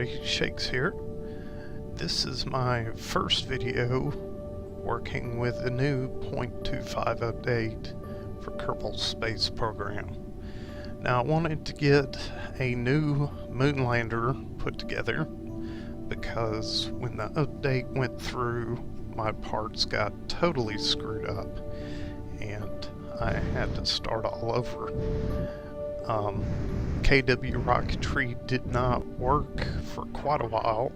everybody, Shakes here. This is my first video working with the new 0.25 update for Kerbal Space Program. Now I wanted to get a new Mun Lander put together because when the update went through, my parts got totally screwed up and I had to start all over. KW rocketry did not work for quite a while.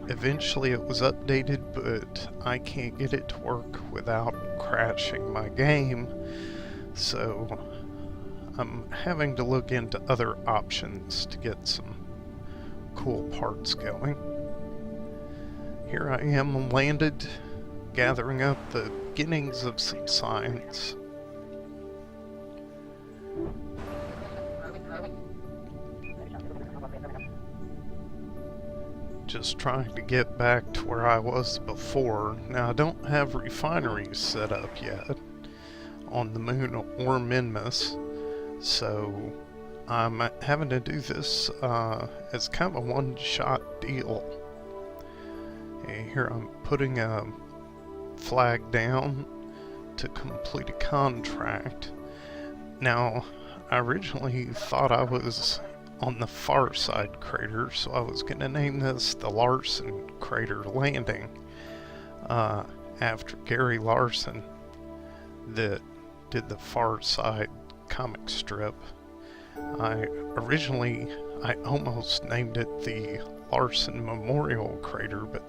Eventually it was updated, but I can't get it to work without crashing my game, so I'm having to look into other options to get some cool parts going. Here I am landed, gathering up the beginnings of some science. Just trying to get back to where I was before. Now I don't have refineries set up yet on the moon or Minmus, so I'm having to do this as kind of a one-shot deal. And here I'm putting a flag down to complete a contract. Now I originally thought I was on the far side crater, so I was going to name this the Larson Crater Landing after Gary Larson that did the Far Side comic strip. I almost named it the Larson Memorial Crater, but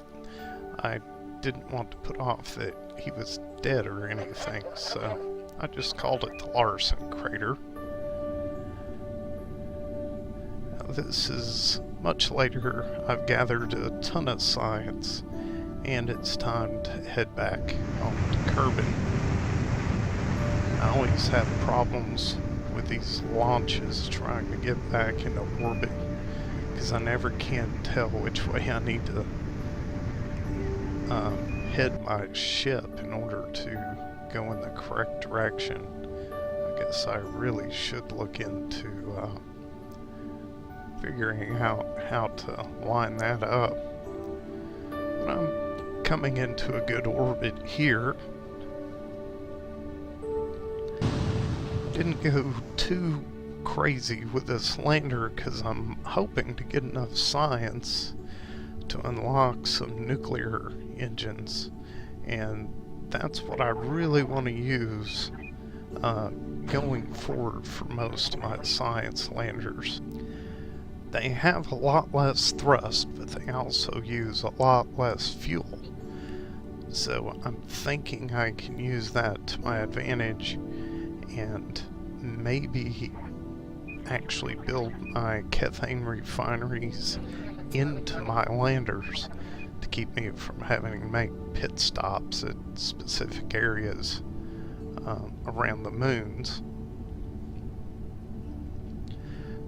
I didn't want to put off that he was dead or anything, so I just called it the Larson Crater. This is much later. I've gathered a ton of science, and it's time to head back home to Kerbin. I always have problems with these launches trying to get back into orbit, because I never can tell which way I need to head my ship in order to go in the correct direction. I guess I really should look into figuring out how to line that up. But I'm coming into a good orbit here. Didn't go too crazy with this lander because I'm hoping to get enough science to unlock some nuclear engines, and that's what I really want to use going forward for most of my science landers. They have a lot less thrust, but they also use a lot less fuel. So I'm thinking I can use that to my advantage and maybe actually build my ethane refineries into my landers to keep me from having to make pit stops at specific areas around the moons.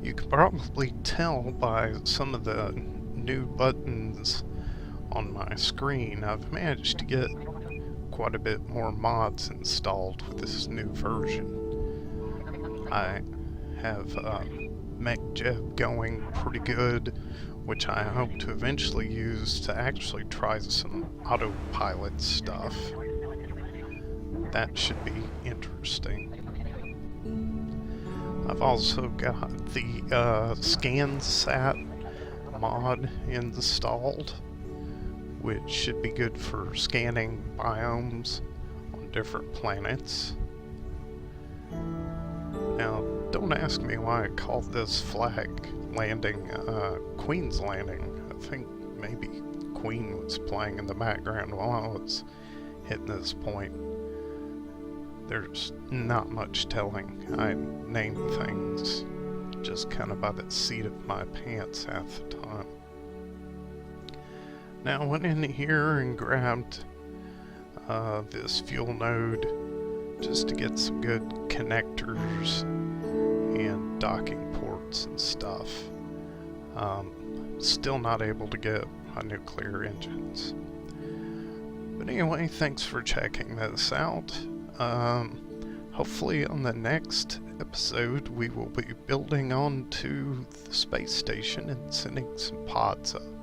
You can probably tell by some of the new buttons on my screen, I've managed to get quite a bit more mods installed with this new version. I have MacLeod going pretty good, which I hope to eventually use to actually try some autopilot stuff. That should be interesting. I've also got the ScanSat mod installed, which should be good for scanning biomes on different planets. Now, don't ask me why I called this flag landing Queen's Landing. I think maybe Queen was playing in the background while I was hitting this point. There's not much telling. I named things just kind of by the seat of my pants half the time. Now I went in here and grabbed this fuel node just to get some good connectors and docking ports and stuff. Still not able to get my nuclear engines. But anyway, thanks for checking this out. Hopefully on the next episode, we will be building onto the space station and sending some pods up.